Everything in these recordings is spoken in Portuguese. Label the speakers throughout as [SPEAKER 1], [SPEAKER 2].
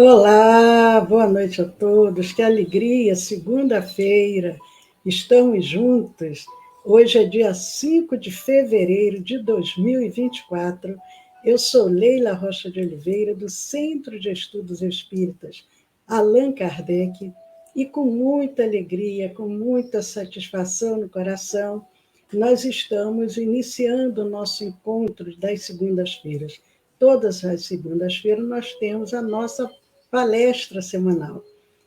[SPEAKER 1] Olá, boa noite a todos. Que alegria, segunda-feira. Estamos juntos. Hoje é dia 5 de fevereiro de 2024. Eu sou Leila Rocha de Oliveira, do Centro de Estudos Espíritas Allan Kardec, e com muita alegria, com muita satisfação no coração, nós estamos iniciando o nosso encontro das segundas-feiras. Todas as segundas-feiras nós temos a nossa palestra semanal.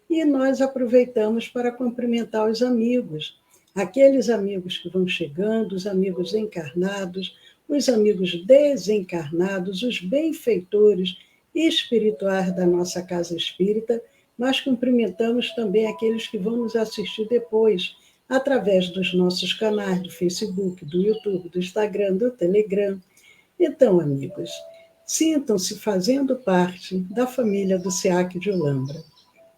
[SPEAKER 1] E nós aproveitamos para cumprimentar os amigos, aqueles amigos que vão chegando, os amigos encarnados, os amigos desencarnados, os benfeitores espirituais da nossa casa espírita, mas cumprimentamos também aqueles que vão nos assistir depois, através dos nossos canais do Facebook, do YouTube, do Instagram, do Telegram. Então, amigos, sintam-se fazendo parte da família do SEAC de Olambra.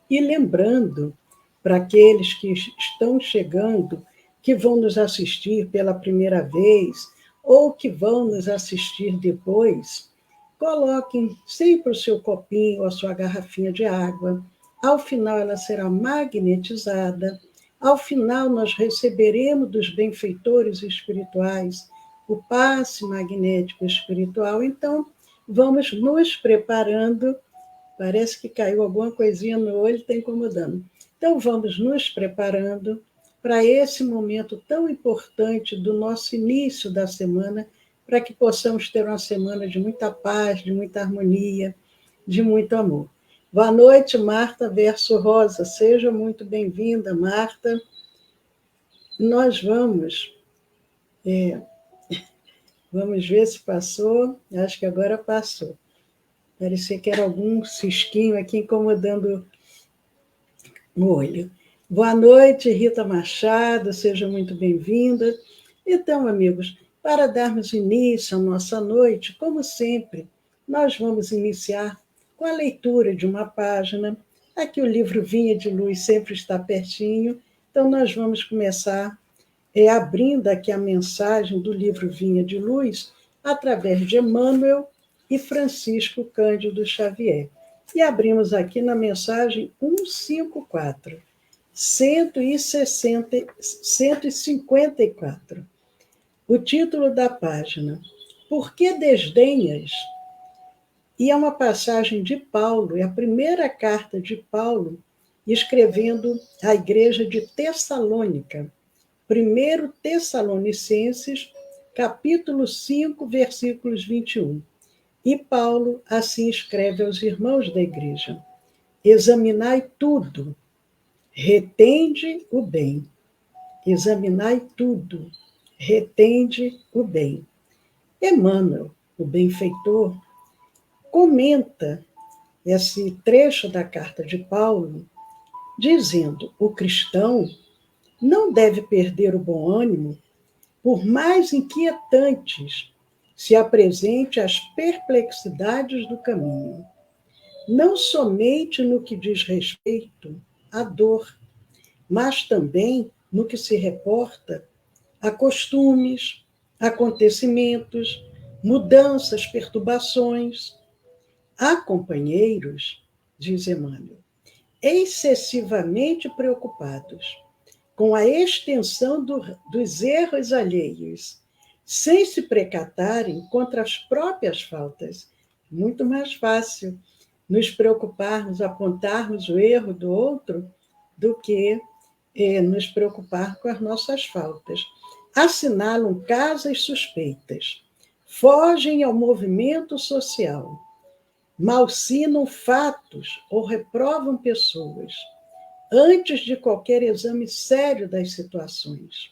[SPEAKER 1] E lembrando, para aqueles que estão chegando, que vão nos assistir pela primeira vez, ou que vão nos assistir depois, coloquem sempre o seu copinho ou a sua garrafinha de água. Ao final, ela será magnetizada. Ao final, nós receberemos dos benfeitores espirituais o passe magnético espiritual. Então, vamos nos preparando. Parece que caiu alguma coisinha no olho, está incomodando. Então, vamos nos preparando para esse momento tão importante do nosso início da semana, para que possamos ter uma semana de muita paz, de muita harmonia, de muito amor. Boa noite, Marta Verso Rosa. Seja muito bem-vinda, Marta. Nós vamos ver se passou. Acho que agora passou. Parecia que era algum cisquinho aqui incomodando o olho. Boa noite, Rita Machado, seja muito bem-vinda. Então, amigos, para darmos início à nossa noite, como sempre, nós vamos iniciar com a leitura de uma página. Aqui o livro Vinha de Luz sempre está pertinho, então nós vamos começar abrindo aqui a mensagem do livro Vinha de Luz, através de Emmanuel e Francisco Cândido Xavier. E abrimos aqui na mensagem 154, 154. O título da página, Por que desdenhas? E é uma passagem de Paulo, é a primeira carta de Paulo, escrevendo à igreja de Tessalônica. 1 Tessalonicenses, capítulo 5, versículos 21. E Paulo assim escreve aos irmãos da igreja: examinai tudo, retende o bem. Examinai tudo, retende o bem. Emmanuel, o benfeitor, comenta esse trecho da carta de Paulo, dizendo: o cristão não deve perder o bom ânimo, por mais inquietantes se apresente as perplexidades do caminho, não somente no que diz respeito à dor, mas também no que se reporta a costumes, acontecimentos, mudanças, perturbações. Há companheiros, diz Emmanuel, excessivamente preocupados com a extensão dos erros alheios, sem se precatarem contra as próprias faltas. Muito mais fácil nos preocuparmos, apontarmos o erro do outro, do que nos preocupar com as nossas faltas. Assinalam causas suspeitas, fogem ao movimento social, malsinam fatos ou reprovam pessoas, antes de qualquer exame sério das situações.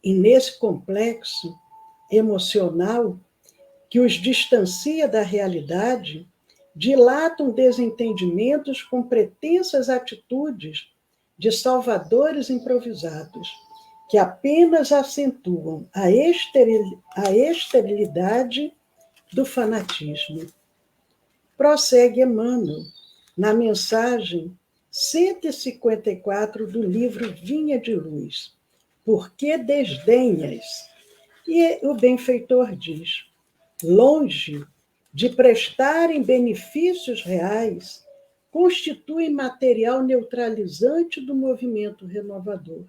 [SPEAKER 1] E nesse complexo emocional que os distancia da realidade, dilatam desentendimentos com pretensas atitudes de salvadores improvisados, que apenas acentuam a esterilidade do fanatismo. Prossegue Emmanuel na mensagem 154 do livro Vinha de Luz. Por que desdenhas? E o benfeitor diz: longe de prestarem benefícios reais, constituem material neutralizante do movimento renovador.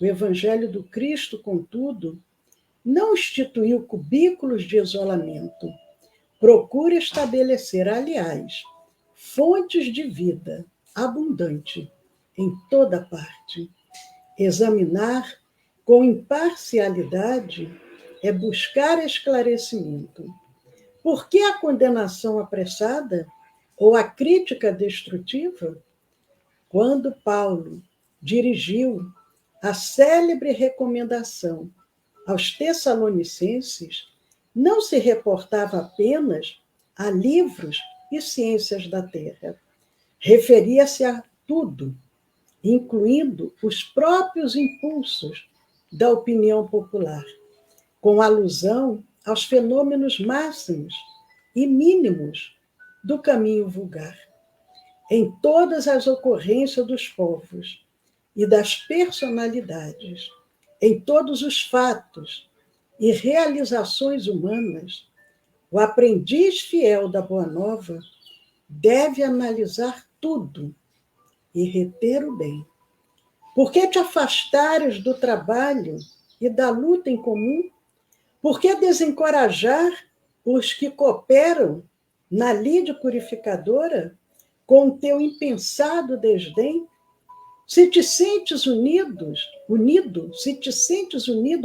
[SPEAKER 1] O Evangelho do Cristo, contudo, não instituiu cubículos de isolamento. Procura estabelecer, aliás, fontes de vida abundante em toda parte. Examinar com imparcialidade é buscar esclarecimento. Por que a condenação apressada ou a crítica destrutiva? Quando Paulo dirigiu a célebre recomendação aos Tessalonicenses, não se reportava apenas a livros e ciências da terra. Referia-se a tudo, incluindo os próprios impulsos da opinião popular, com alusão aos fenômenos máximos e mínimos do caminho vulgar. Em todas as ocorrências dos povos e das personalidades, em todos os fatos e realizações humanas, o aprendiz fiel da Boa Nova deve analisar tudo e reter o bem. Por que te afastares do trabalho e da luta em comum? Por que desencorajar os que cooperam na lide purificadora com o teu impensado desdém? Se te sentes unido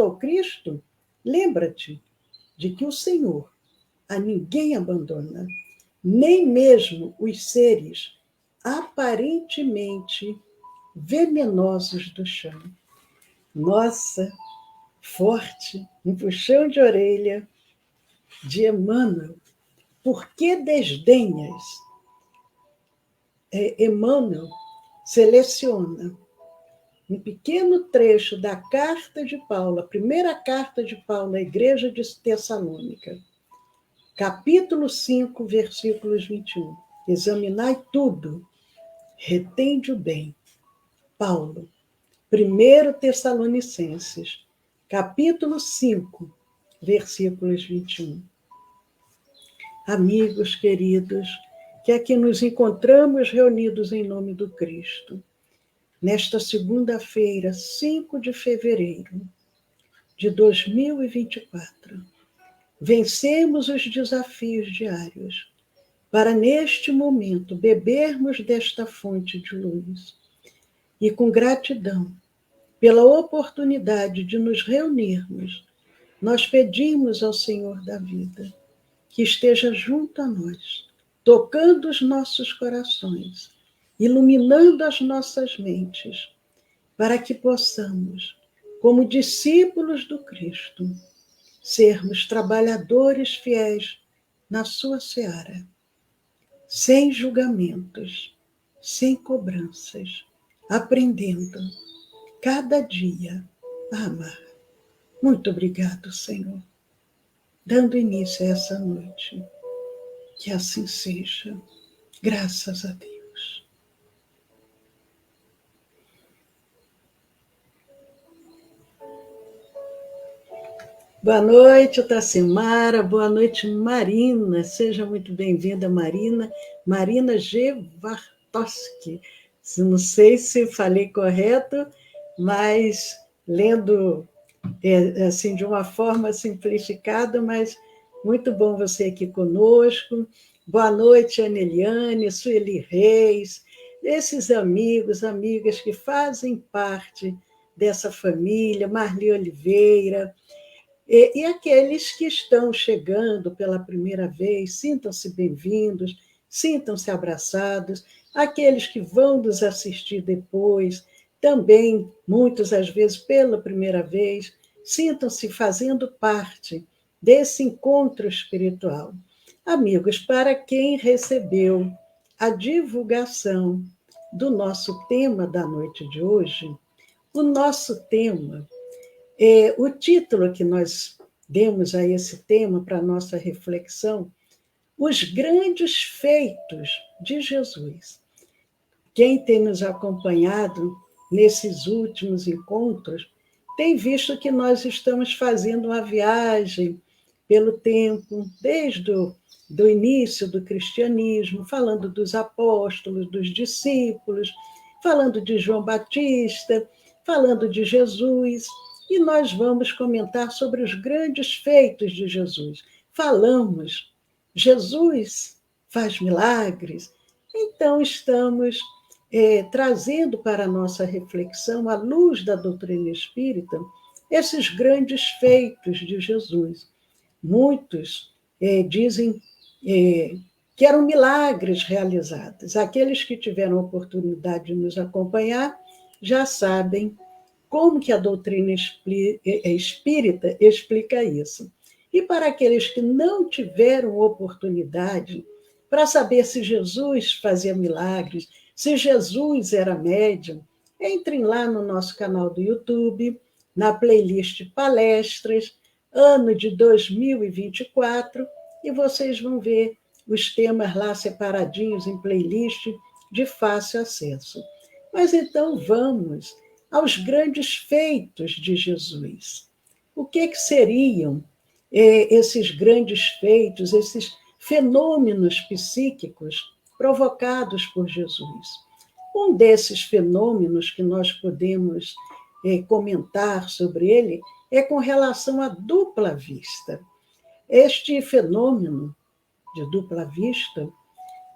[SPEAKER 1] ao Cristo, lembra-te de que o Senhor a ninguém abandona, nem mesmo os seres aparentemente venenosos do chão. Nossa, forte, um puxão de orelha de Emmanuel. Por que desdenhas? Emmanuel seleciona um pequeno trecho da carta de Paulo, a primeira carta de Paulo à igreja de Tessalônica, capítulo 5, versículos 21. Examinai tudo, retende o bem. Paulo, 1 Tessalonicenses, capítulo 5, versículos 21. Amigos queridos, que aqui nos encontramos reunidos em nome do Cristo, nesta segunda-feira, 5 de fevereiro de 2024, vencemos os desafios diários para, neste momento, bebermos desta fonte de luz e, com gratidão pela oportunidade de nos reunirmos, nós pedimos ao Senhor da vida que esteja junto a nós, tocando os nossos corações, iluminando as nossas mentes, para que possamos, como discípulos do Cristo, sermos trabalhadores fiéis na sua seara, sem julgamentos, sem cobranças, aprendendo cada dia a amar. Muito obrigado, Senhor, dando início a essa noite. Que assim seja, graças a Deus. Boa noite, Tacimara. Boa noite, Marina. Seja muito bem-vinda, Marina. Marina Gevartoski. Não sei se falei correto, mas lendo assim, de uma forma simplificada, mas muito bom você aqui conosco. Boa noite, Aneliane, Sueli Reis, esses amigos, amigas que fazem parte dessa família, Marli Oliveira, e aqueles que estão chegando pela primeira vez, sintam-se bem-vindos, sintam-se abraçados, aqueles que vão nos assistir depois, também, muitas às vezes, pela primeira vez, sintam-se fazendo parte desse encontro espiritual. Amigos, para quem recebeu a divulgação do nosso tema da noite de hoje, o nosso tema, o título que nós demos a esse tema para a nossa reflexão, os grandes feitos de Jesus. Quem tem nos acompanhado nesses últimos encontros tem visto que nós estamos fazendo uma viagem pelo tempo, desde do início do cristianismo, falando dos apóstolos, dos discípulos, falando de João Batista, falando de Jesus, e nós vamos comentar sobre os grandes feitos de Jesus. Falamos, Jesus faz milagres, então estamos trazendo para a nossa reflexão, à luz da doutrina espírita, esses grandes feitos de Jesus. Muitos dizem que eram milagres realizados. Aqueles que tiveram a oportunidade de nos acompanhar já sabem como que a doutrina espírita explica isso. E para aqueles que não tiveram oportunidade, para saber se Jesus fazia milagres, se Jesus era médium, entrem lá no nosso canal do YouTube, na playlist Palestras, ano de 2024, e vocês vão ver os temas lá separadinhos em playlist de fácil acesso. Mas então vamos aos grandes feitos de Jesus. O que seriam esses grandes feitos, esses fenômenos psíquicos provocados por Jesus? Um desses fenômenos que nós podemos comentar sobre ele é com relação à dupla vista. Este fenômeno de dupla vista,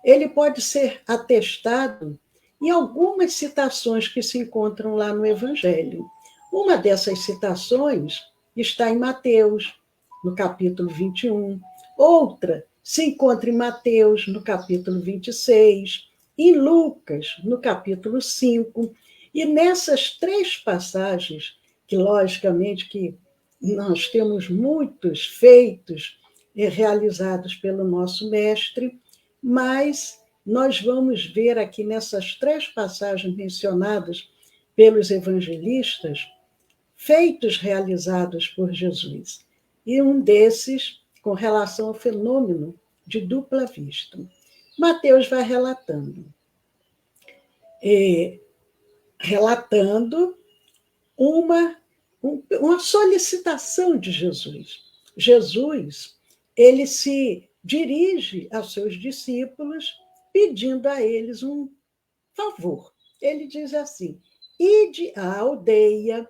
[SPEAKER 1] ele pode ser atestado em algumas citações que se encontram lá no Evangelho. Uma dessas citações está em Mateus, no capítulo 21. Outra se encontra em Mateus, no capítulo 26, em Lucas, no capítulo 5. E nessas três passagens, que logicamente que nós temos muitos feitos realizados pelo nosso mestre, mas nós vamos ver aqui nessas três passagens mencionadas pelos evangelistas, feitos realizados por Jesus. E um desses com relação ao fenômeno de dupla vista. Mateus vai relatando uma solicitação de Jesus. Jesus, ele se dirige aos seus discípulos pedindo a eles um favor. Ele diz assim: ide à aldeia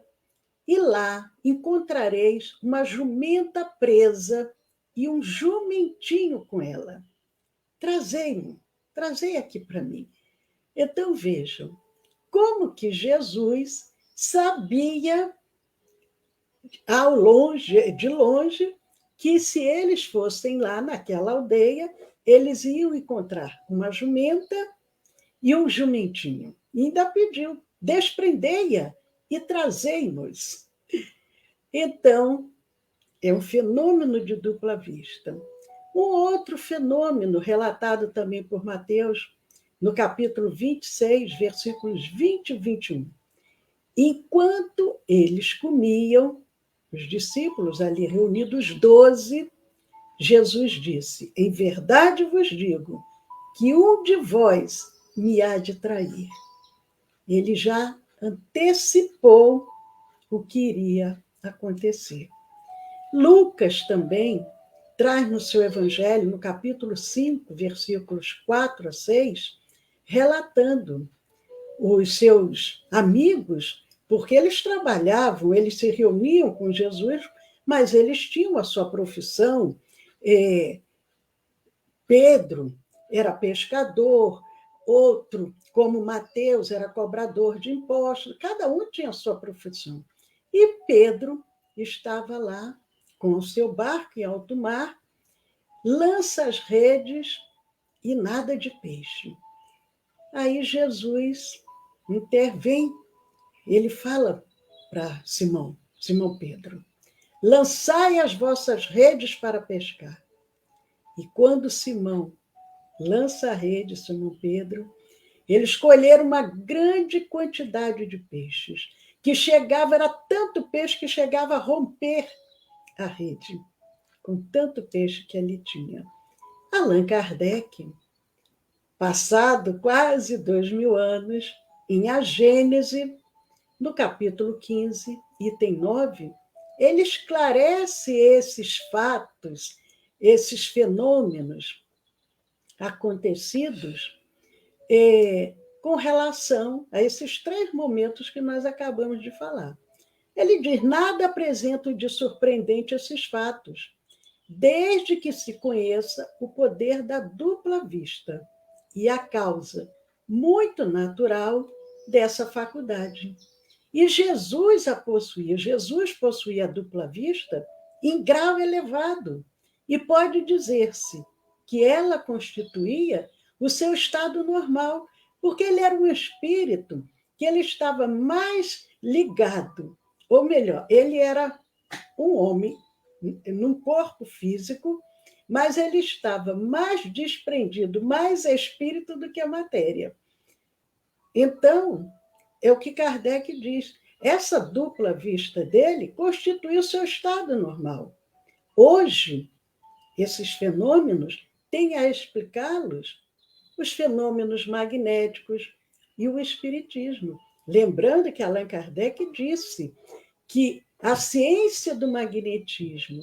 [SPEAKER 1] e lá encontrareis uma jumenta presa e um jumentinho com ela. Trazei aqui para mim. Então vejam como que Jesus sabia de longe, que se eles fossem lá naquela aldeia, eles iam encontrar uma jumenta e um jumentinho. E ainda pediu: desprendei-a e trazei-nos. Então, é um fenômeno de dupla vista. Um outro fenômeno, relatado também por Mateus, no capítulo 26, versículos 20 e 21. Enquanto eles comiam, os discípulos ali reunidos, 12, Jesus disse: em verdade vos digo que um de vós me há de trair. Ele já antecipou o que iria acontecer. Lucas também traz no seu evangelho, no capítulo 5, versículos 4 a 6, relatando os seus amigos, porque eles trabalhavam, eles se reuniam com Jesus, mas eles tinham a sua profissão. Pedro era pescador, outro, como Mateus, era cobrador de impostos, cada um tinha a sua profissão. E Pedro estava lá com o seu barco em alto mar, lança as redes e nada de peixe. Aí Jesus intervém, ele fala para Simão Pedro: lançai as vossas redes para pescar. E quando Simão lança a rede, Simão Pedro, eles colheram uma grande quantidade de peixes, que chegava, era tanto peixe que chegava a romper a rede, com tanto peixe que ali tinha. Allan Kardec, passado quase 2000 anos, em A Gênese, no capítulo 15, item 9, ele esclarece esses fatos, esses fenômenos acontecidos com relação a esses 3 momentos que nós acabamos de falar. Ele diz: nada apresenta de surpreendente esses fatos, desde que se conheça o poder da dupla vista e a causa muito natural dessa faculdade. E Jesus a possuía. Jesus possuía a dupla vista em grau elevado, e pode dizer-se que ela constituía o seu estado normal, porque ele era um espírito que ele estava mais ligado, ou melhor, ele era um homem num corpo físico, mas ele estava mais desprendido, mais espírito do que a matéria. Então, é o que Kardec diz. Essa dupla vista dele constitui o seu estado normal. Hoje, esses fenômenos têm a explicá-los os fenômenos magnéticos e o espiritismo. Lembrando que Allan Kardec disse que a ciência do magnetismo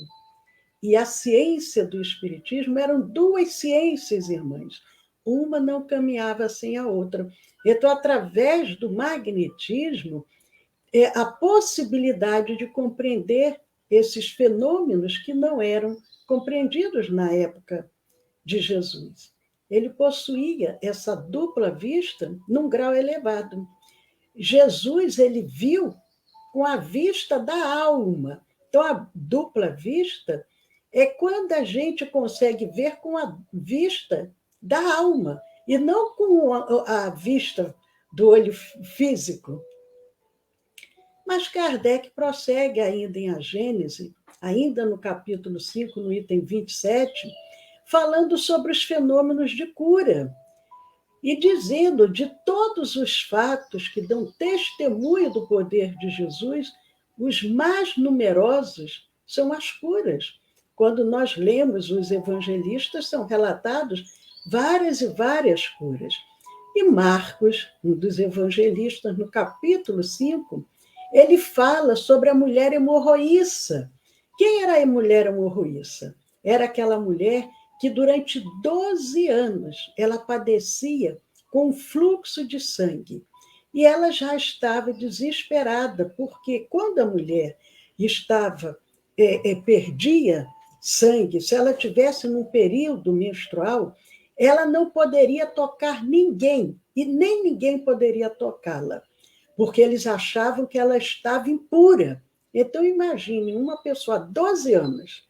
[SPEAKER 1] e a ciência do espiritismo eram 2 ciências irmãs. Uma não caminhava sem a outra. Então, através do magnetismo, a possibilidade de compreender esses fenômenos que não eram compreendidos na época de Jesus. Ele possuía essa dupla vista num grau elevado. Jesus, ele viu com a vista da alma. Então, a dupla vista é quando a gente consegue ver com a vista da alma, e não com a vista do olho físico. Mas Kardec prossegue ainda em A Gênese, ainda no capítulo 5, no item 27, falando sobre os fenômenos de cura e dizendo de todos os fatos que dão testemunho do poder de Jesus, os mais numerosos são as curas. Quando nós lemos os evangelistas, são relatados várias e várias curas. E Marcos, um dos evangelistas, no capítulo 5, ele fala sobre a mulher hemorroíça. Quem era a mulher hemorroíça? Era aquela mulher que durante 12 anos ela padecia com fluxo de sangue. E ela já estava desesperada, porque quando a mulher perdia sangue, se ela tivesse num período menstrual, ela não poderia tocar ninguém, e nem ninguém poderia tocá-la, porque eles achavam que ela estava impura. Então, imagine uma pessoa há 12 anos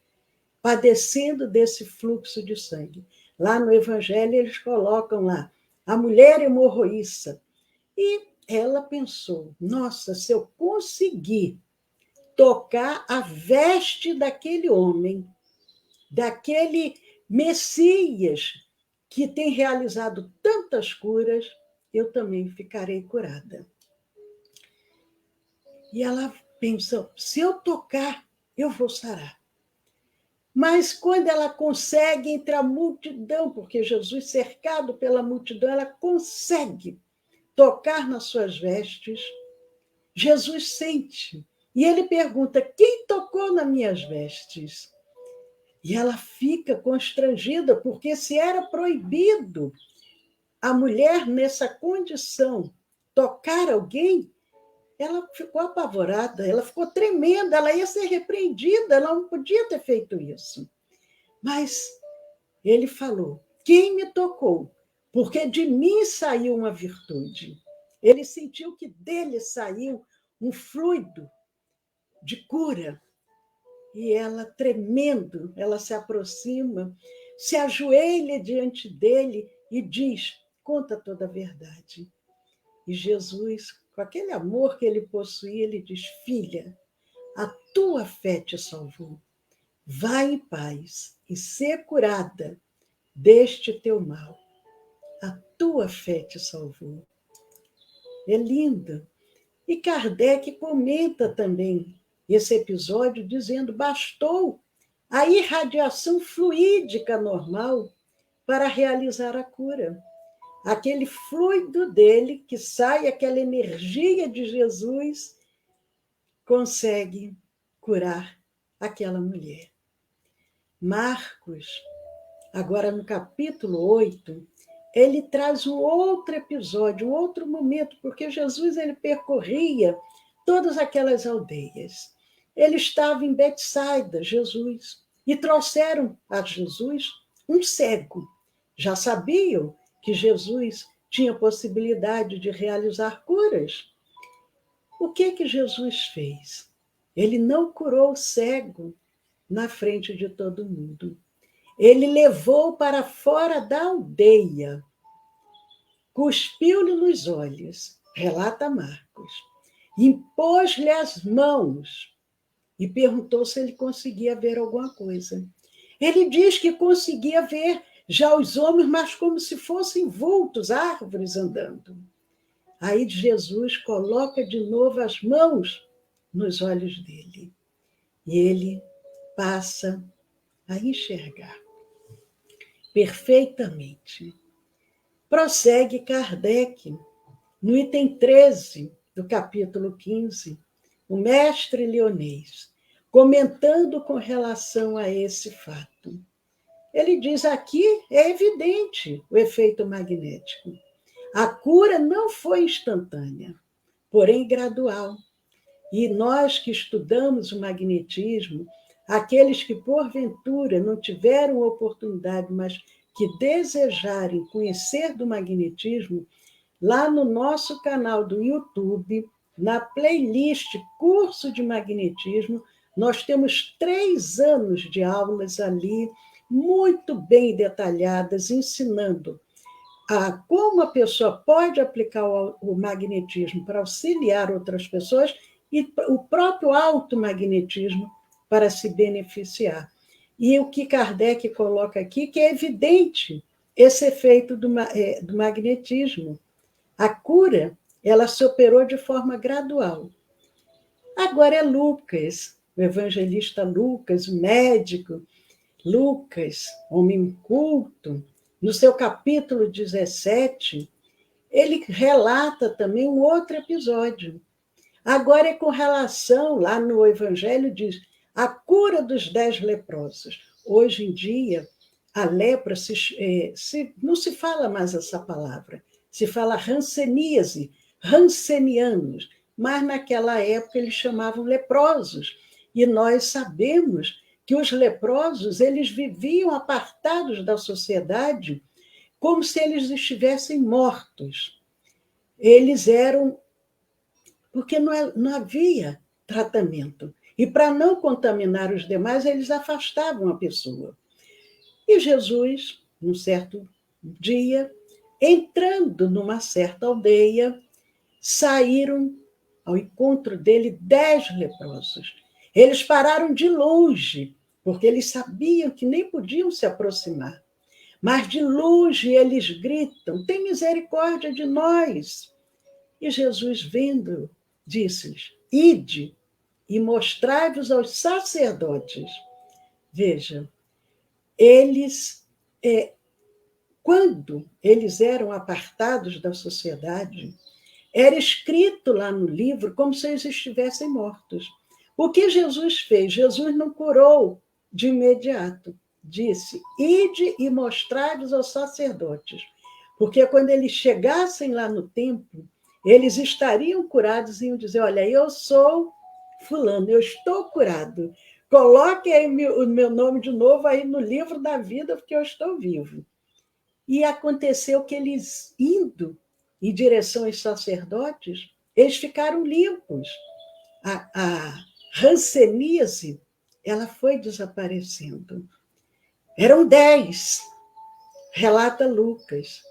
[SPEAKER 1] padecendo desse fluxo de sangue. Lá no Evangelho, eles colocam lá a mulher hemorroíça. E ela pensou: nossa, se eu conseguir tocar a veste daquele homem, daquele Messias que tem realizado tantas curas, eu também ficarei curada. E ela pensou: se eu tocar, eu vou sarar. Mas quando ela consegue entre a multidão, porque Jesus, cercado pela multidão, ela consegue tocar nas suas vestes, Jesus sente. E ele pergunta: quem tocou nas minhas vestes? E ela fica constrangida, porque se era proibido a mulher, nessa condição, tocar alguém, ela ficou apavorada, ela ficou tremenda, ela ia ser repreendida, ela não podia ter feito isso. Mas ele falou: quem me tocou? Porque de mim saiu uma virtude. Ele sentiu que dele saiu um fluido de cura. E ela, tremendo, ela se aproxima, se ajoelha diante dele e diz: conta toda a verdade. E Jesus, com aquele amor que ele possuía, ele diz: filha, a tua fé te salvou. Vai em paz e ser curada deste teu mal. A tua fé te salvou. É lindo. E Kardec comenta também esse episódio dizendo: bastou a irradiação fluídica normal para realizar a cura. Aquele fluido dele que sai, aquela energia de Jesus, consegue curar aquela mulher. Marcos, agora no capítulo 8, ele traz um outro episódio, um outro momento, porque Jesus ele percorria todas aquelas aldeias. Ele estava em Betsaida, Jesus, e trouxeram a Jesus um cego. Já sabiam que Jesus tinha possibilidade de realizar curas. O que Jesus fez? Ele não curou o cego na frente de todo mundo. Ele levou para fora da aldeia, cuspiu-lhe nos olhos, relata Marcos, impôs-lhe as mãos e perguntou se ele conseguia ver alguma coisa. Ele diz que conseguia ver já os homens, mas como se fossem vultos, árvores andando. Aí Jesus coloca de novo as mãos nos olhos dele e ele passa a enxergar perfeitamente. Prossegue Kardec, no item 13 do capítulo 15, o mestre leonês, comentando com relação a esse fato. Ele diz aqui, é evidente o efeito magnético. A cura não foi instantânea, porém gradual. E nós que estudamos o magnetismo, aqueles que porventura não tiveram oportunidade, mas que desejarem conhecer do magnetismo, lá no nosso canal do YouTube, na playlist Curso de Magnetismo, nós temos 3 anos de aulas ali, muito bem detalhadas, ensinando a como a pessoa pode aplicar o magnetismo para auxiliar outras pessoas e o próprio automagnetismo para se beneficiar. E o que Kardec coloca aqui, que é evidente esse efeito do magnetismo. A cura, ela se operou de forma gradual. Agora é Lucas, o evangelista Lucas, o médico Lucas, homem culto, no seu capítulo 17, ele relata também um outro episódio. Agora é com relação, lá no Evangelho diz, a cura dos 10 leprosos. Hoje em dia, a lepra, não se fala mais essa palavra, se fala hanseníase, hansenianos, mas naquela época eles chamavam leprosos. E nós sabemos que os leprosos eles viviam apartados da sociedade como se eles estivessem mortos. Eles eram porque não havia tratamento. E para não contaminar os demais, eles afastavam a pessoa. E Jesus, num certo dia, entrando numa certa aldeia, saíram ao encontro dele 10 leprosos. Eles pararam de longe, porque eles sabiam que nem podiam se aproximar. Mas de longe eles gritam: tem misericórdia de nós. E Jesus, vendo, disse-lhes: ide e mostrai-vos aos sacerdotes. Veja, eles, quando eles eram apartados da sociedade, era escrito lá no livro como se eles estivessem mortos. O que Jesus fez? Jesus não curou de imediato. Disse: ide e mostrai-vos aos sacerdotes. Porque quando eles chegassem lá no templo, eles estariam curados e iam dizer: olha, eu sou fulano, eu estou curado. Coloque aí o meu nome de novo aí no livro da vida, porque eu estou vivo. E aconteceu que eles, indo em direção aos sacerdotes, eles ficaram limpos. A hanseníase, ela foi desaparecendo. Eram 10, relata Lucas.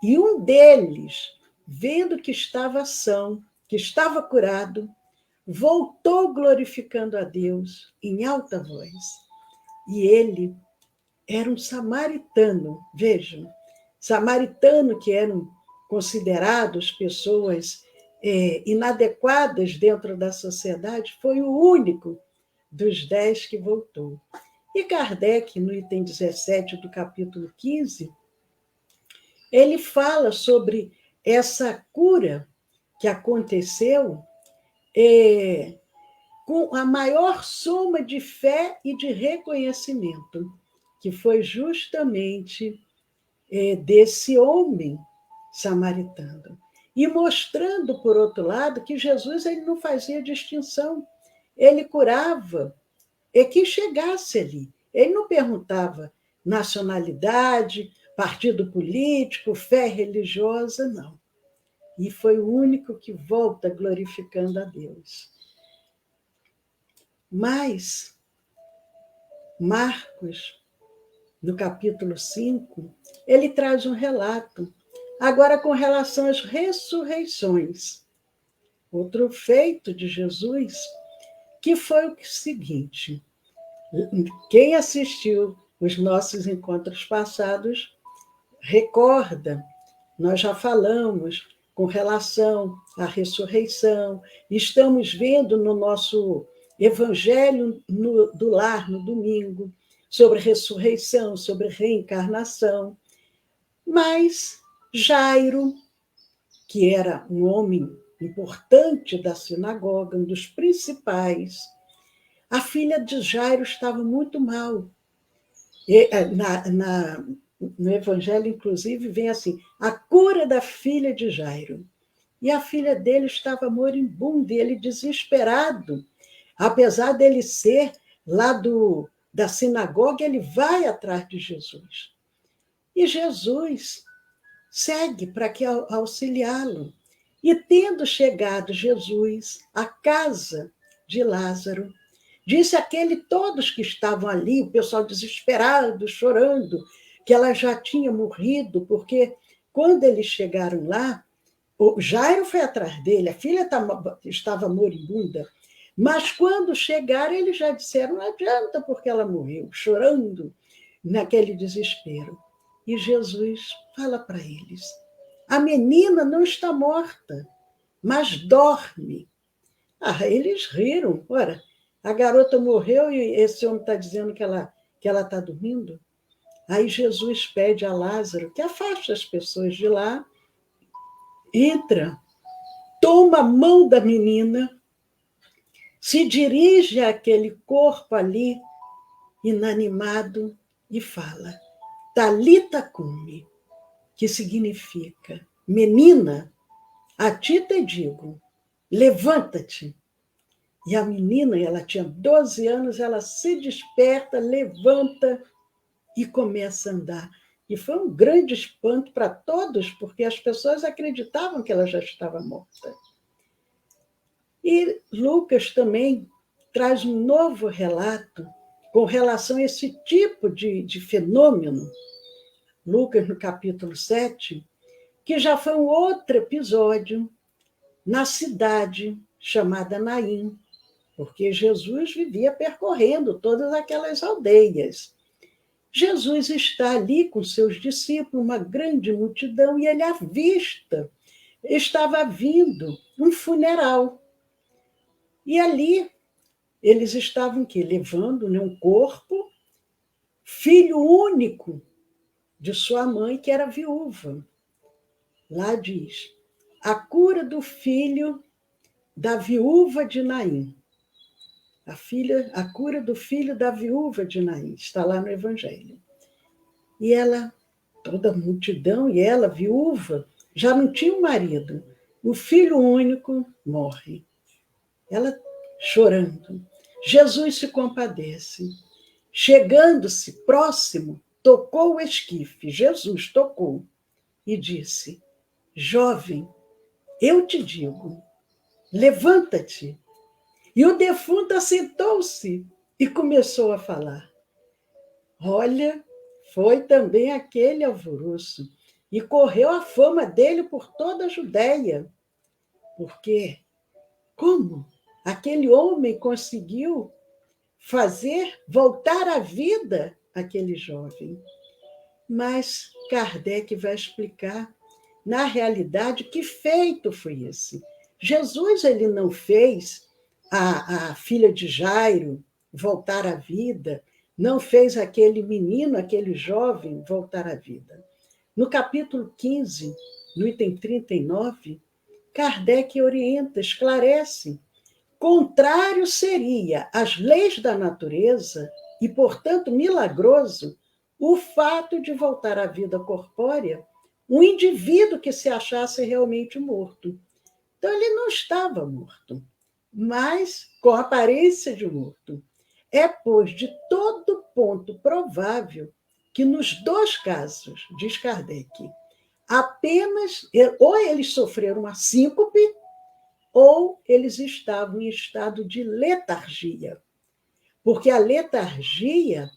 [SPEAKER 1] E um deles, vendo que estava são, que estava curado, voltou glorificando a Deus em alta voz. E ele era um samaritano, vejam, samaritano que eram considerados pessoas inadequadas dentro da sociedade, foi o único dos 10 que voltou. E Kardec, no item 17 do capítulo 15, ele fala sobre essa cura que aconteceu com a maior soma de fé e de reconhecimento, que foi justamente desse homem samaritano. E mostrando, por outro lado, que Jesus ele não fazia distinção. Ele curava quem chegasse ali. Ele não perguntava nacionalidade, partido político, fé religiosa, não. E foi o único que volta glorificando a Deus. Mas Marcos, no capítulo 5, ele traz um relato, agora com relação às ressurreições. Outro feito de Jesus, que foi o seguinte: quem assistiu os nossos encontros passados recorda, nós já falamos com relação à ressurreição, estamos vendo no nosso Evangelho do Lar, no domingo, sobre ressurreição, sobre reencarnação. Mas Jairo, que era um homem importante da sinagoga, um dos principais, a filha de Jairo estava muito mal. No Evangelho, inclusive, vem assim: a cura da filha de Jairo. E a filha dele estava moribunda, e ele desesperado. Apesar dele ser lá da sinagoga, ele vai atrás de Jesus. E Jesus segue para que auxiliá-lo. E tendo chegado Jesus à casa de Lázaro, disse todos que estavam ali, o pessoal desesperado, chorando, que ela já tinha morrido, porque quando eles chegaram lá, o Jairo foi atrás dele, a filha estava moribunda, mas quando chegaram, eles já disseram: não adianta, porque ela morreu, chorando naquele desespero. E Jesus fala para eles: a menina não está morta, mas dorme. Eles riram. Ora, a garota morreu e esse homem está dizendo que ela está dormindo? Aí Jesus pede a Lázaro que afaste as pessoas de lá, entra, toma a mão da menina, se dirige àquele corpo ali, inanimado, e fala: Talita cumi, que significa: menina, a ti te digo, levanta-te. E a menina, ela tinha 12 anos, ela se desperta, levanta e começa a andar. E foi um grande espanto para todos, porque as pessoas acreditavam que ela já estava morta. E Lucas também traz um novo relato com relação a esse tipo de fenômeno. Lucas, no capítulo 7, que já foi um outro episódio na cidade chamada Naim, porque Jesus vivia percorrendo todas aquelas aldeias. Jesus está ali com seus discípulos, uma grande multidão, e ele avista, estava vindo um funeral. E ali eles estavam levando um corpo, filho único de sua mãe, que era viúva. Lá diz: a cura do filho da viúva de Naim. A cura do filho da viúva de Naim, está lá no Evangelho. E ela, toda a multidão, e ela, viúva, já não tinha um marido. O filho único morre. Ela chorando. Jesus se compadece. Chegando-se próximo, tocou o esquife. Jesus tocou e disse: jovem, eu te digo, levanta-te. E o defunto assentou-se e começou a falar. Olha, foi também aquele alvoroço, e correu a fama dele por toda a Judéia. Porque como aquele homem conseguiu fazer voltar à vida aquele jovem? Mas Kardec vai explicar, na realidade, que feito foi esse. Jesus ele não fez a filha de Jairo voltar à vida, não fez aquele menino, aquele jovem voltar à vida. No capítulo 15, no item 39, Kardec orienta, esclarece contrário seria às leis da natureza e, portanto, milagroso, o fato de voltar à vida corpórea um indivíduo que se achasse realmente morto. Então, ele não estava morto, mas com aparência de morto. É, pois, de todo ponto provável que nos dois casos, diz Kardec, apenas ou eles sofreram uma síncope ou eles estavam em estado de letargia. Porque a letargia,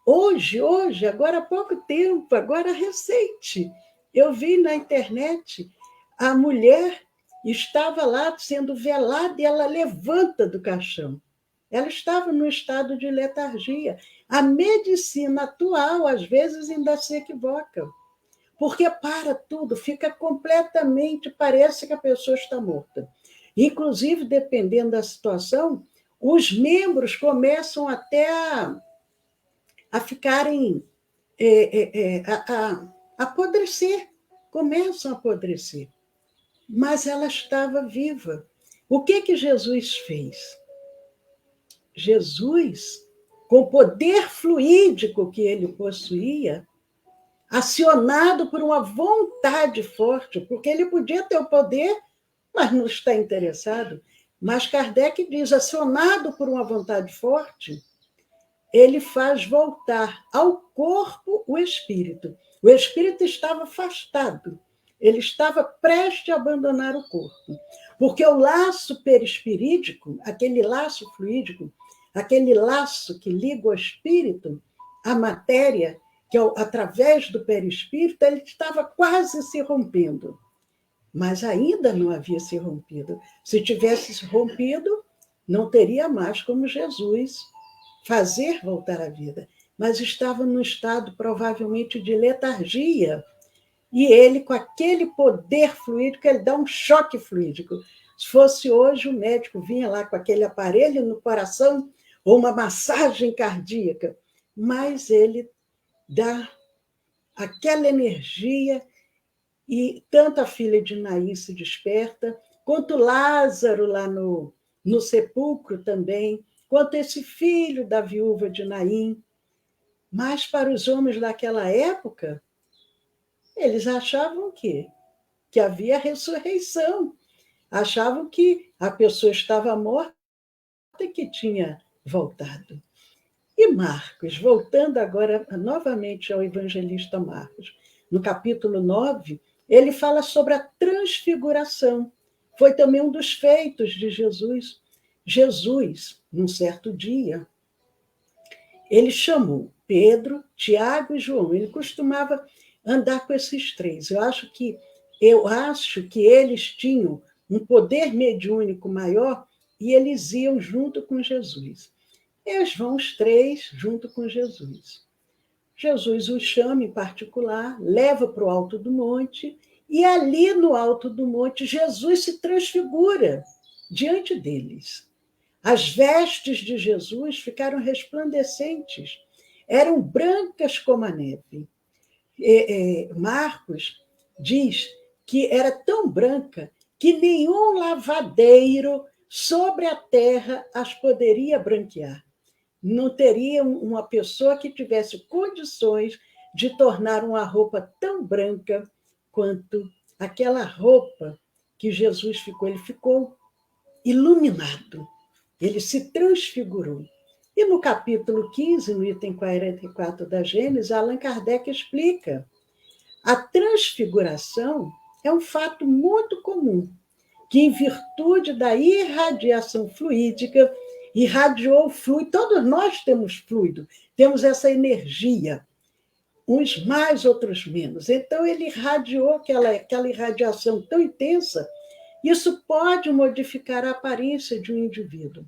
[SPEAKER 1] hoje, agora há pouco tempo, agora recente, eu vi na internet, a mulher estava lá sendo velada e ela levanta do caixão. Ela estava no estado de letargia. A medicina atual, às vezes, ainda se equivoca, porque para tudo, fica completamente, parece que a pessoa está morta. Inclusive, dependendo da situação, os membros começam até a ficarem, a apodrecer, começam a apodrecer. Mas ela estava viva. O que Jesus fez? Jesus, com o poder fluídico que ele possuía, acionado por uma vontade forte, porque ele podia ter o poder, mas não está interessado. Mas Kardec diz, acionado por uma vontade forte, ele faz voltar ao corpo o espírito. O espírito estava afastado, ele estava prestes a abandonar o corpo, porque o laço perispirídico, aquele laço fluídico, aquele laço que liga o espírito à matéria, que através do perispírito, ele estava quase se rompendo, mas ainda não havia se rompido. Se tivesse se rompido, não teria mais como Jesus fazer voltar à vida, mas estava num estado provavelmente de letargia, e ele, com aquele poder fluídico, ele dá um choque fluídico. Se fosse hoje, o médico vinha lá com aquele aparelho no coração, ou uma massagem cardíaca, mas ele dá aquela energia, e tanto a filha de Naim se desperta, quanto Lázaro lá no sepulcro também, quanto esse filho da viúva de Naim. Mas para os homens daquela época, eles achavam que havia ressurreição, achavam que a pessoa estava morta e que tinha voltado. E Marcos, voltando agora novamente ao evangelista Marcos, no capítulo 9, ele fala sobre a transfiguração. Foi também um dos feitos de Jesus. Jesus, num certo dia, ele chamou Pedro, Tiago e João. Ele costumava andar com esses três. Eu acho que eles tinham um poder mediúnico maior e eles iam junto com Jesus. Eles vão os três junto com Jesus. Jesus os chama em particular, leva para o alto do monte, e ali no alto do monte, Jesus se transfigura diante deles. As vestes de Jesus ficaram resplandecentes, eram brancas como a neve. Marcos diz que era tão branca que nenhum lavadeiro sobre a terra as poderia branquear. Não teria uma pessoa que tivesse condições de tornar uma roupa tão branca quanto aquela roupa que Jesus ficou. Ele ficou iluminado, ele se transfigurou. E no capítulo 15, no item 44 da Gênesis, Allan Kardec explica: a transfiguração é um fato muito comum, que, em virtude da irradiação fluídica, irradiou o fluido. Todos nós temos fluido, temos essa energia, uns mais, outros menos. Então, ele irradiou aquela irradiação tão intensa. Isso pode modificar a aparência de um indivíduo,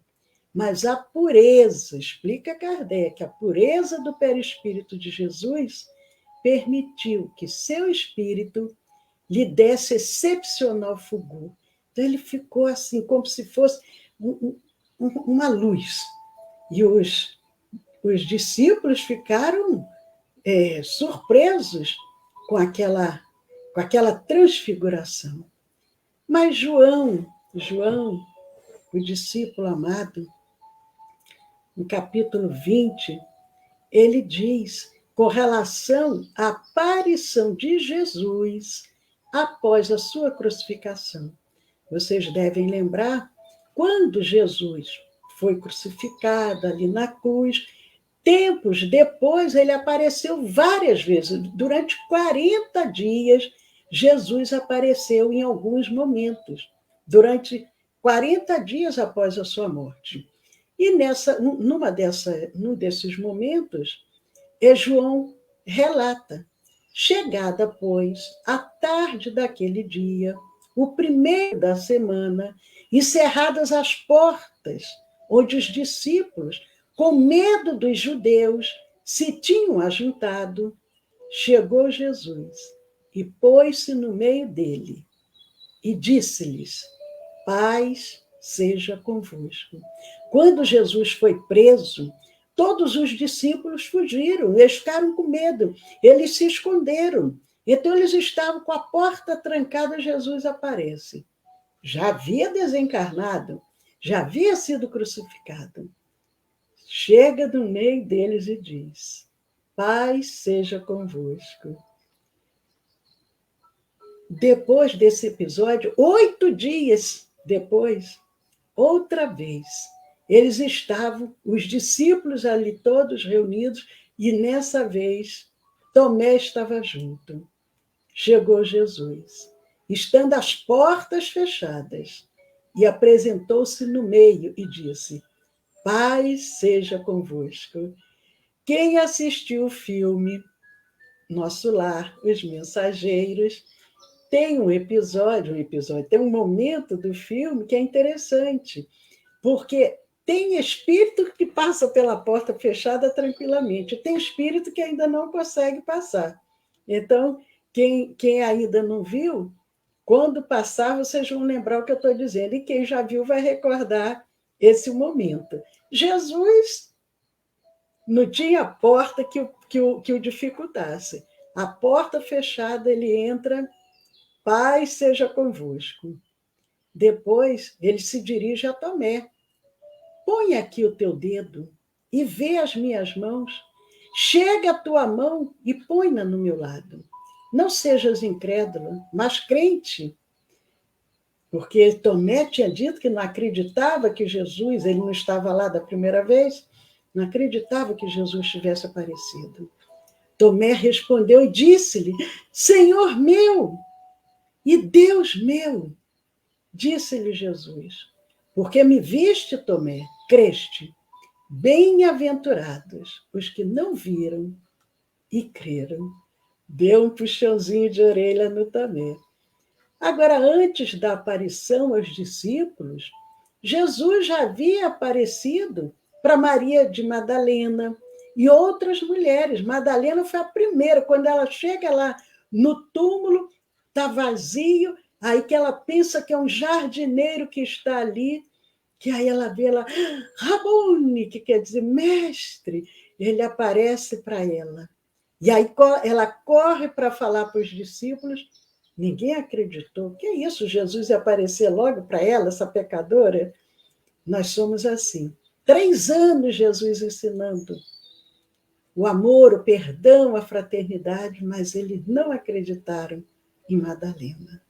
[SPEAKER 1] mas a pureza, explica Kardec, a pureza do perispírito de Jesus permitiu que seu espírito lhe desse excepcional fulgor. Então, ele ficou assim, como se fosse uma luz. E os discípulos ficaram surpresos com aquela transfiguração. Mas João, o discípulo amado, no capítulo 20, ele diz, com relação à aparição de Jesus após a sua crucificação. Vocês devem lembrar, quando Jesus foi crucificado ali na cruz, tempos depois ele apareceu várias vezes. Durante 40 dias, Jesus apareceu em alguns momentos, durante 40 dias após a sua morte. E num desses momentos, João relata, chegada, pois, a tarde daquele dia, o primeiro da semana, encerradas as portas, onde os discípulos, com medo dos judeus, se tinham ajuntado, chegou Jesus e pôs-se no meio dele e disse-lhes, paz seja convosco. Quando Jesus foi preso, todos os discípulos fugiram, eles ficaram com medo, eles se esconderam. Então, eles estavam com a porta trancada, Jesus aparece. Já havia desencarnado, já havia sido crucificado. Chega no meio deles e diz, paz seja convosco. Depois desse episódio, 8 dias depois, outra vez, eles estavam, os discípulos ali todos reunidos, e nessa vez Tomé estava junto. Chegou Jesus, estando as portas fechadas, e apresentou-se no meio e disse, paz seja convosco. Quem assistiu o filme Nosso Lar, Os Mensageiros, tem tem um momento do filme que é interessante, porque tem espírito que passa pela porta fechada tranquilamente, tem espírito que ainda não consegue passar. Então, quem ainda não viu, quando passar, vocês vão lembrar o que eu estou dizendo, e quem já viu vai recordar esse momento. Jesus não tinha porta que o dificultasse. A porta fechada, ele entra, paz seja convosco. Depois, ele se dirige a Tomé. Põe aqui o teu dedo e vê as minhas mãos. Chega a tua mão e põe-na no meu lado. Não sejas incrédula, mas crente. Porque Tomé tinha dito que não acreditava que Jesus, ele não estava lá da primeira vez, não acreditava que Jesus tivesse aparecido. Tomé respondeu e disse-lhe, Senhor meu e Deus meu. Disse-lhe Jesus, porque me viste, Tomé, creste. Bem-aventurados os que não viram e creram. Deu um puxãozinho de orelha no Tomé. Agora, antes da aparição aos discípulos, Jesus já havia aparecido para Maria de Madalena e outras mulheres. Madalena foi a primeira, quando ela chega lá no túmulo, está vazio, aí que ela pensa que é um jardineiro que está ali, que aí ela vê lá, Rabone, que quer dizer mestre, ele aparece para ela. E aí ela corre para falar para os discípulos, ninguém acreditou. Que é isso, Jesus ia aparecer logo para ela, essa pecadora? Nós somos assim. 3 anos Jesus ensinando o amor, o perdão, a fraternidade, mas eles não acreditaram em Madalena.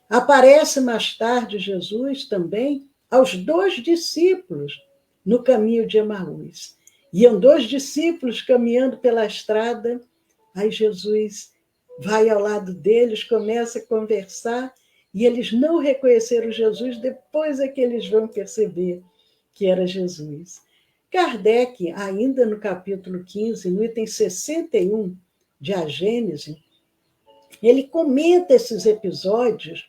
[SPEAKER 1] Aparece mais tarde Jesus também aos 2 discípulos no caminho de Emaús. Iam 2 discípulos caminhando pela estrada, aí Jesus vai ao lado deles, começa a conversar, e eles não reconheceram Jesus, depois é que eles vão perceber que era Jesus. Kardec, ainda no capítulo 15, no item 61 de A Gênese, ele comenta esses episódios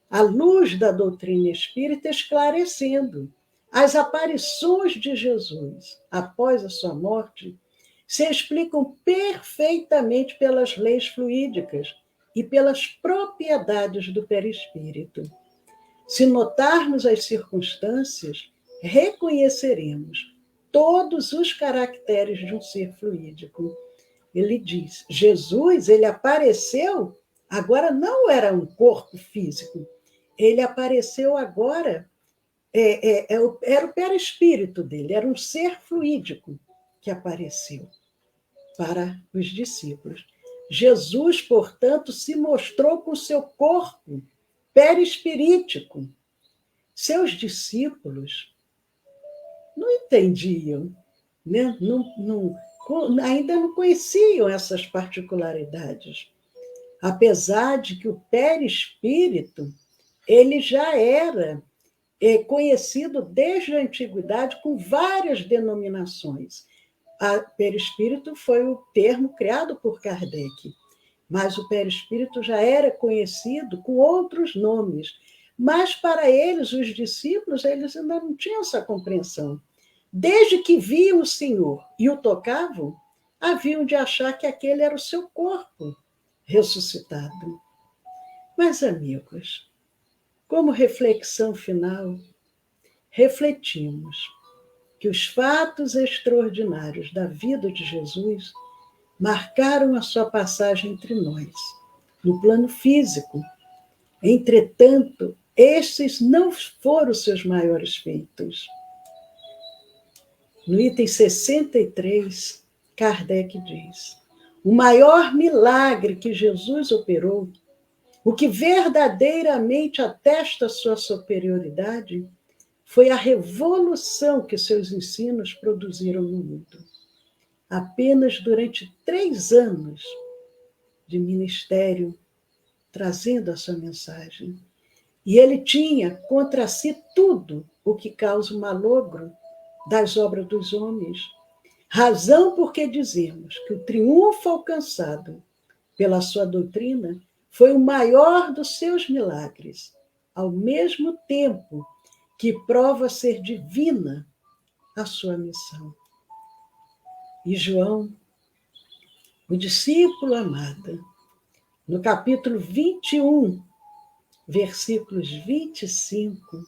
[SPEAKER 1] à luz da doutrina espírita, esclarecendo as aparições de Jesus após a sua morte se explicam perfeitamente pelas leis fluídicas e pelas propriedades do perispírito. Se notarmos as circunstâncias, reconheceremos todos os caracteres de um ser fluídico. Ele diz, Jesus, ele apareceu, agora não era um corpo físico, ele apareceu agora era o perispírito dele, era um ser fluídico que apareceu para os discípulos. Jesus, portanto, se mostrou com seu corpo perispirítico. Seus discípulos não entendiam, né? Ainda não conheciam essas particularidades, apesar de que o perispírito ele já era conhecido desde a antiguidade com várias denominações. A perispírito foi o termo criado por Kardec, mas o perispírito já era conhecido com outros nomes. Mas para eles, os discípulos, eles ainda não tinham essa compreensão. Desde que viam o Senhor e o tocavam, haviam de achar que aquele era o seu corpo ressuscitado. Mas, amigos, como reflexão final, refletimos que os fatos extraordinários da vida de Jesus marcaram a sua passagem entre nós, no plano físico. Entretanto, estes não foram os seus maiores feitos. No item 63, Kardec diz: o maior milagre que Jesus operou, o que verdadeiramente atesta sua superioridade, foi a revolução que seus ensinos produziram no mundo. Apenas durante 3 anos de ministério, trazendo a sua mensagem. E ele tinha contra si tudo o que causa o malogro das obras dos homens. Razão porque dizemos que o triunfo alcançado pela sua doutrina foi o maior dos seus milagres, ao mesmo tempo que prova ser divina a sua missão. E João, o discípulo amado, no capítulo 21, versículos 25,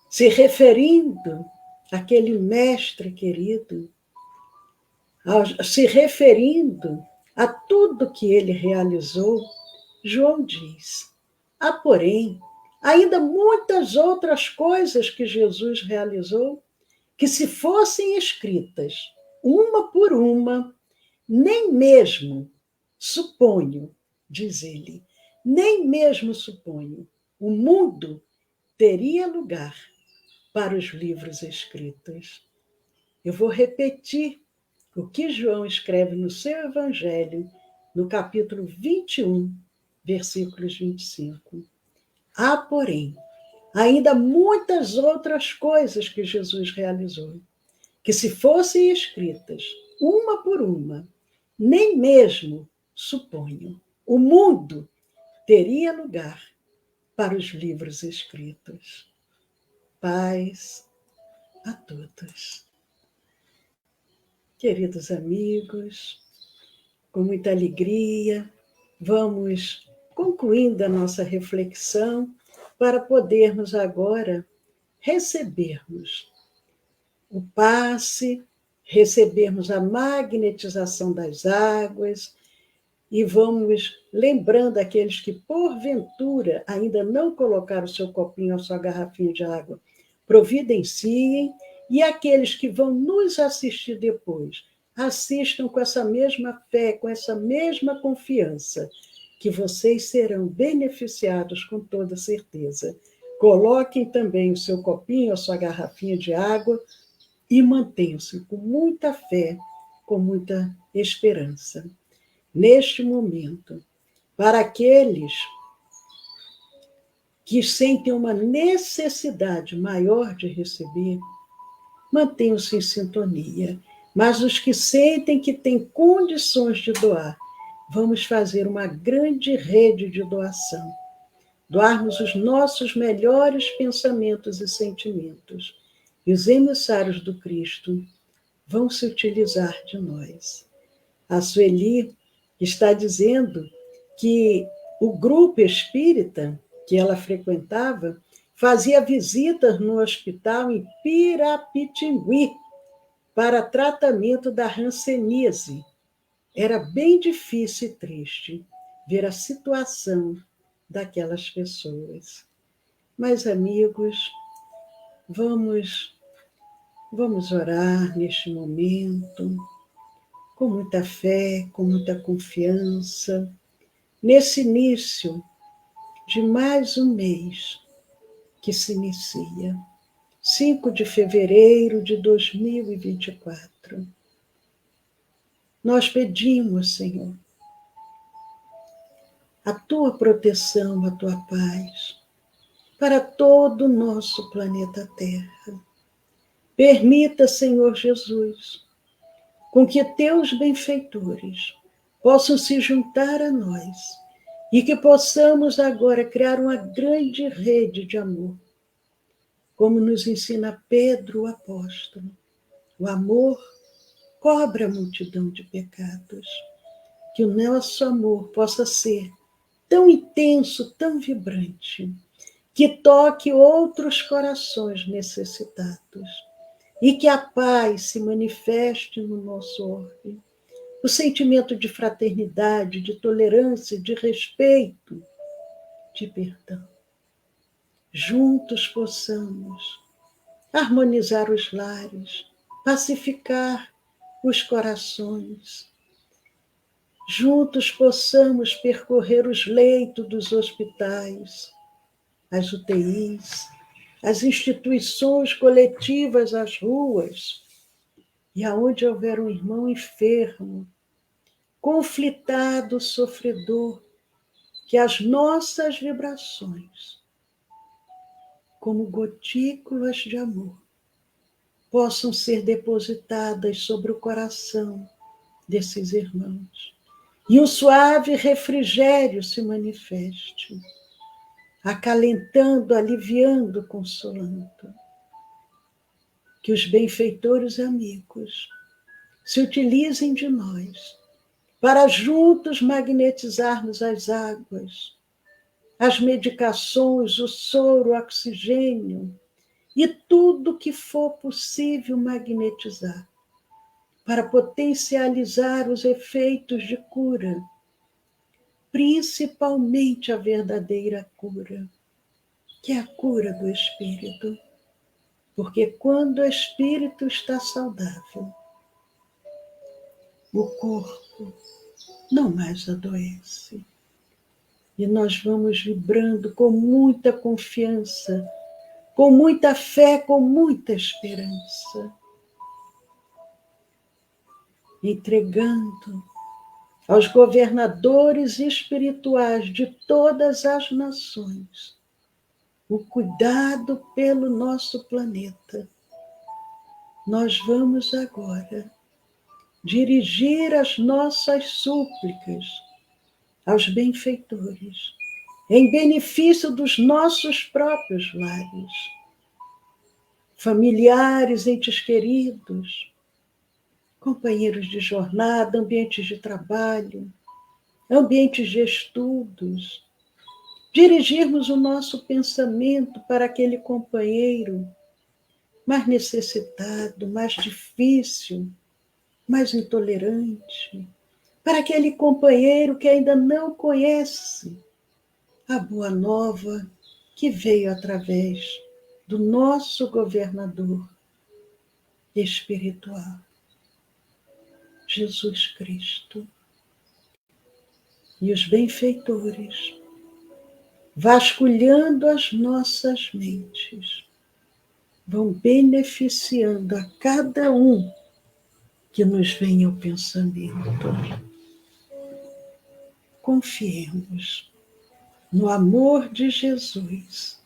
[SPEAKER 1] se referindo àquele mestre querido, se referindo a tudo que ele realizou, João diz: há, porém, ainda muitas outras coisas que Jesus realizou, que se fossem escritas, uma por uma, nem mesmo suponho, diz ele, nem mesmo suponho, o mundo teria lugar para os livros escritos. Eu vou repetir o que João escreve no seu Evangelho, no capítulo 21, versículos 25. Há, porém, ainda muitas outras coisas que Jesus realizou, que se fossem escritas, uma por uma, nem mesmo, suponho, o mundo teria lugar para os livros escritos. Paz a todos. Queridos amigos, com muita alegria, vamos concluindo a nossa reflexão para podermos agora recebermos o passe, recebermos a magnetização das águas e vamos lembrando aqueles que, porventura, ainda não colocaram o seu copinho ou sua garrafinha de água, providenciem, e aqueles que vão nos assistir depois, assistam com essa mesma fé, com essa mesma confiança, que vocês serão beneficiados com toda certeza. Coloquem também o seu copinho ou sua garrafinha de água e mantenham-se com muita fé, com muita esperança. Neste momento, para aqueles que sentem uma necessidade maior de receber, mantenham-se em sintonia. Mas os que sentem que têm condições de doar, vamos fazer uma grande rede de doação. Doarmos os nossos melhores pensamentos e sentimentos. E os emissários do Cristo vão se utilizar de nós. A Sueli está dizendo que o grupo espírita que ela frequentava fazia visitas no hospital em Pirapitingui para tratamento da hanseníase. Era bem difícil e triste ver a situação daquelas pessoas. Mas, amigos, Vamos orar neste momento, com muita fé, com muita confiança, nesse início de mais um mês que se inicia, 5 de fevereiro de 2024. Nós pedimos, Senhor, a Tua proteção, a Tua paz, para todo o nosso planeta Terra. Permita, Senhor Jesus, com que Teus benfeitores possam se juntar a nós e que possamos agora criar uma grande rede de amor, como nos ensina Pedro, o apóstolo. O amor cobre a multidão de pecados. Que o nosso amor possa ser tão intenso, tão vibrante, que toque outros corações necessitados e que a paz se manifeste no nosso orbe. O sentimento de fraternidade, de tolerância, de respeito, de perdão. Juntos possamos harmonizar os lares, pacificar os corações. Juntos possamos percorrer os leitos dos hospitais, as UTIs, as instituições coletivas, as ruas, e aonde houver um irmão enfermo, conflitado, sofredor, que as nossas vibrações, como gotículas de amor, possam ser depositadas sobre o coração desses irmãos. E um suave refrigério se manifeste, acalentando, aliviando, consolando. Que os benfeitores amigos se utilizem de nós para juntos magnetizarmos as águas, as medicações, o soro, o oxigênio e tudo que for possível magnetizar para potencializar os efeitos de cura, principalmente a verdadeira cura, que é a cura do espírito. Porque quando o espírito está saudável, o corpo não mais adoece. E nós vamos vibrando com muita confiança, com muita fé, com muita esperança, entregando aos governadores espirituais de todas as nações o cuidado pelo nosso planeta. Nós vamos agora dirigir as nossas súplicas aos benfeitores, em benefício dos nossos próprios lares, familiares, entes queridos, companheiros de jornada, ambientes de trabalho, ambientes de estudos. Dirigirmos o nosso pensamento para aquele companheiro mais necessitado, mais difícil, mais intolerante, para aquele companheiro que ainda não conhece a boa nova que veio através do nosso governador espiritual, Jesus Cristo. E os benfeitores, vasculhando as nossas mentes, vão beneficiando a cada um que nos vem ao pensamento. Confiemos no amor de Jesus.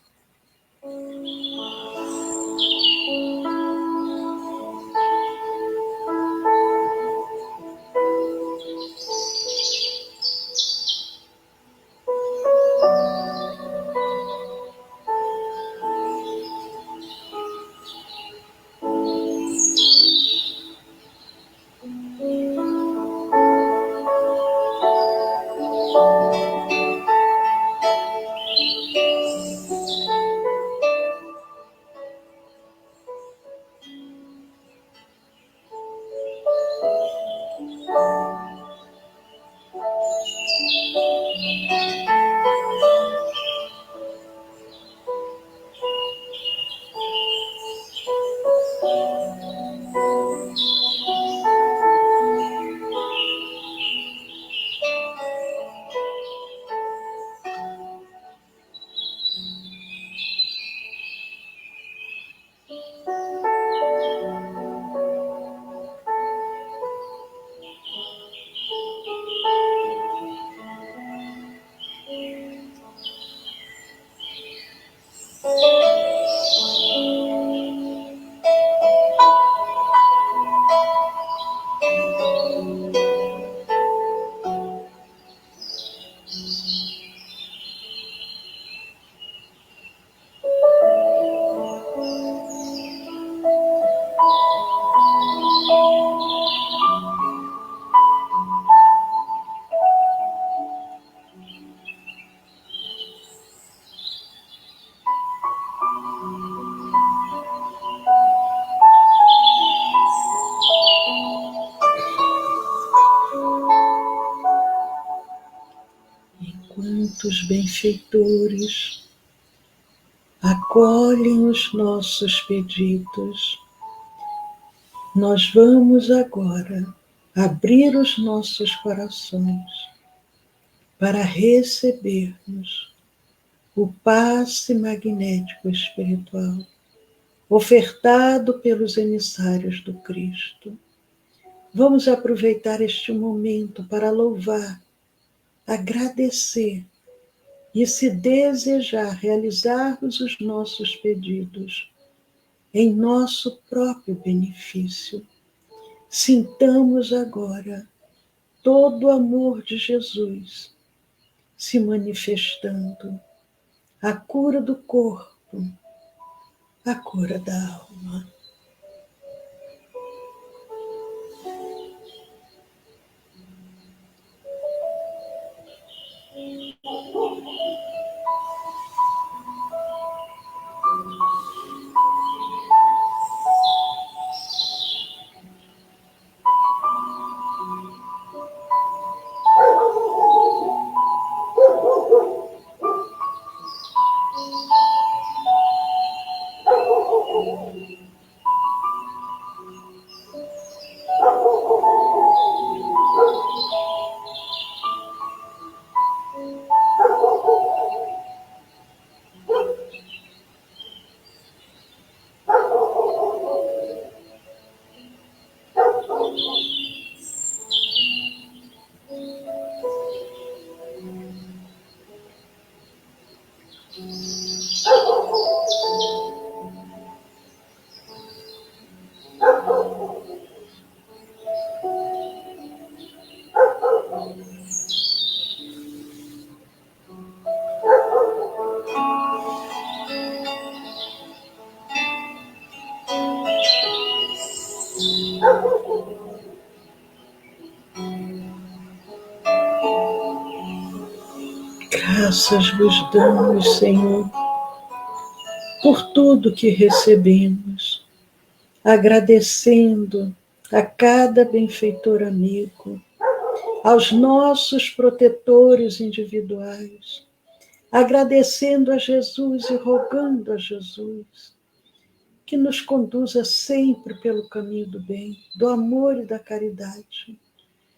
[SPEAKER 1] quantos benfeitores acolhem os nossos pedidos, nós vamos agora abrir os nossos corações para recebermos o passe magnético espiritual ofertado pelos emissários do Cristo. Vamos aproveitar este momento para louvar, agradecer e, se desejar, realizarmos os nossos pedidos em nosso próprio benefício. Sintamos agora todo o amor de Jesus se manifestando, a cura do corpo, a cura da alma. Graças vos damos, Senhor, por tudo que recebemos, agradecendo a cada benfeitor amigo, aos nossos protetores individuais, agradecendo a Jesus e rogando a Jesus que nos conduza sempre pelo caminho do bem, do amor e da caridade,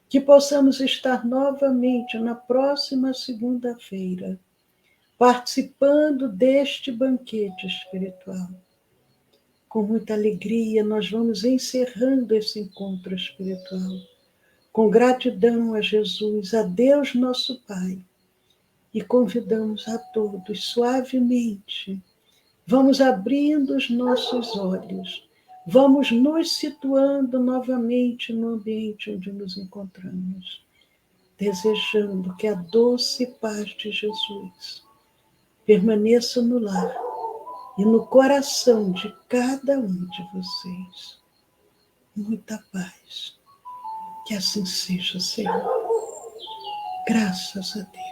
[SPEAKER 1] que possamos estar novamente na próxima segunda-feira, participando deste banquete espiritual. Com muita alegria, nós vamos encerrando esse encontro espiritual, com gratidão a Jesus, a Deus nosso Pai, e convidamos a todos suavemente. Vamos abrindo os nossos olhos, vamos nos situando novamente no ambiente onde nos encontramos, desejando que a doce paz de Jesus permaneça no lar e no coração de cada um de vocês. Muita paz. Que assim seja, Senhor. Graças a Deus.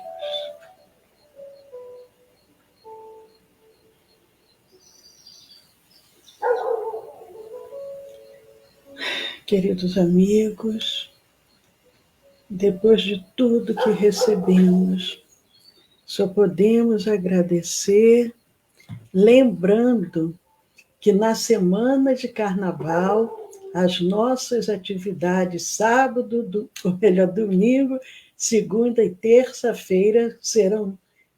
[SPEAKER 1] Queridos amigos, depois de tudo que recebemos, só podemos agradecer, lembrando que na semana de carnaval, as nossas atividades sábado, ou melhor, domingo, segunda e terça-feira serão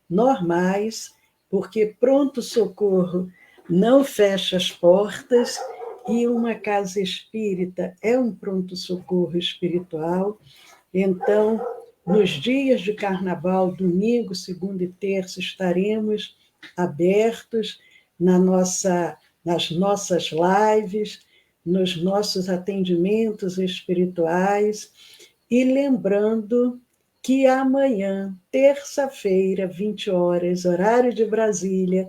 [SPEAKER 1] normais, porque pronto-socorro não fecha as portas e uma casa espírita é um pronto-socorro espiritual. Então, nos dias de carnaval, domingo, segunda e terça, estaremos abertos nas nossas lives, nos nossos atendimentos espirituais, e lembrando que amanhã, terça-feira, 20 horas, horário de Brasília,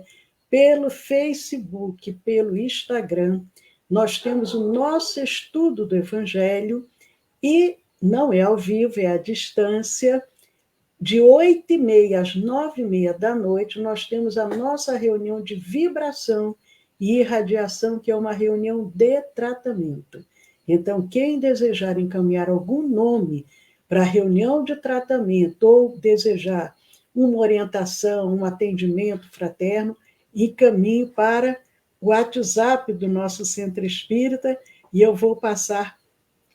[SPEAKER 1] pelo Facebook, pelo Instagram, nós temos o nosso estudo do Evangelho, e não é ao vivo, é à distância. De 8h30 às 9h30 da noite, nós temos a nossa reunião de vibração e irradiação, que é uma reunião de tratamento. Então, quem desejar encaminhar algum nome para a reunião de tratamento ou desejar uma orientação, um atendimento fraterno, encaminhe para o WhatsApp do nosso Centro Espírita, e eu vou passar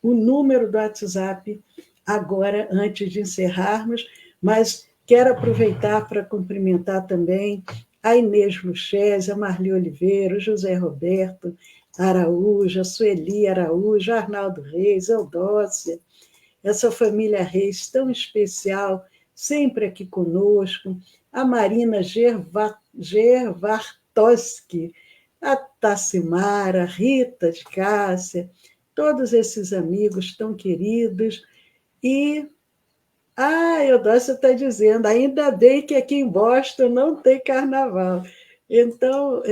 [SPEAKER 1] o número do WhatsApp agora, antes de encerrarmos, mas quero aproveitar para cumprimentar também a Inês Luchese, a Marli Oliveira, o José Roberto Araújo, a Sueli Araújo, Arnaldo Reis, Eudócia, essa família Reis tão especial, sempre aqui conosco, a Marina Gervartoski, a Tassimara, a Rita de Cássia, todos esses amigos tão queridos. E Eudócia está dizendo, ainda bem que aqui em Boston não tem carnaval. Então,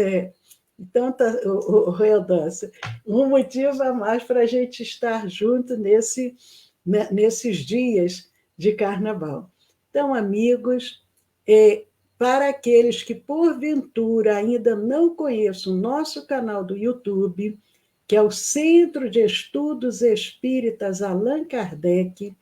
[SPEAKER 1] Eudócia, um motivo a mais para a gente estar junto nesses dias de carnaval. Então, amigos, para aqueles que, porventura, ainda não conheçam o nosso canal do YouTube, que é o Centro de Estudos Espíritas Allan Kardec,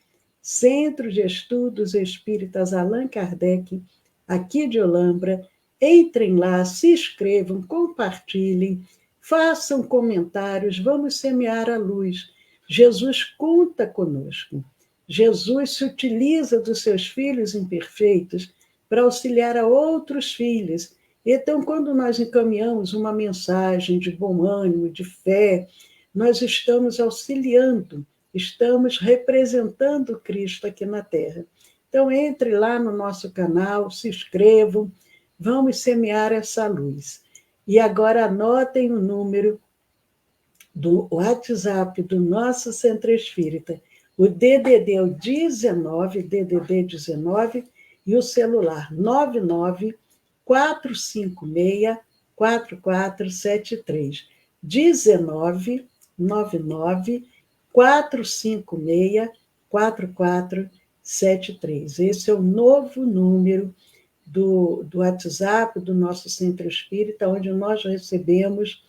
[SPEAKER 1] Centro de Estudos Espíritas Allan Kardec, aqui de Olambra, entrem lá, se inscrevam, compartilhem, façam comentários, vamos semear a luz. Jesus conta conosco. Jesus se utiliza dos seus filhos imperfeitos para auxiliar a outros filhos. Então, quando nós encaminhamos uma mensagem de bom ânimo, de fé, nós estamos auxiliando, estamos representando Cristo aqui na Terra. Então, entre lá no nosso canal, se inscrevam, vamos semear essa luz. E agora anotem o número do WhatsApp do nosso Centro Espírita. O DDD é o 19, DDD 19, e o celular 99 456 4473. 19 99 456 4473. Esse é o novo número do WhatsApp do nosso Centro Espírita, onde nós recebemos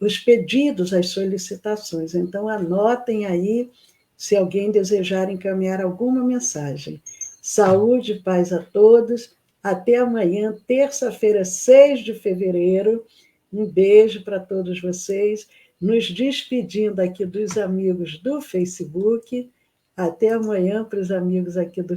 [SPEAKER 1] os pedidos, as solicitações. Então, anotem aí, se alguém desejar encaminhar alguma mensagem. Saúde e paz a todos. Até amanhã, terça-feira, 6 de fevereiro. Um beijo para todos vocês. Nos despedindo aqui dos amigos do Facebook. Até amanhã para os amigos aqui do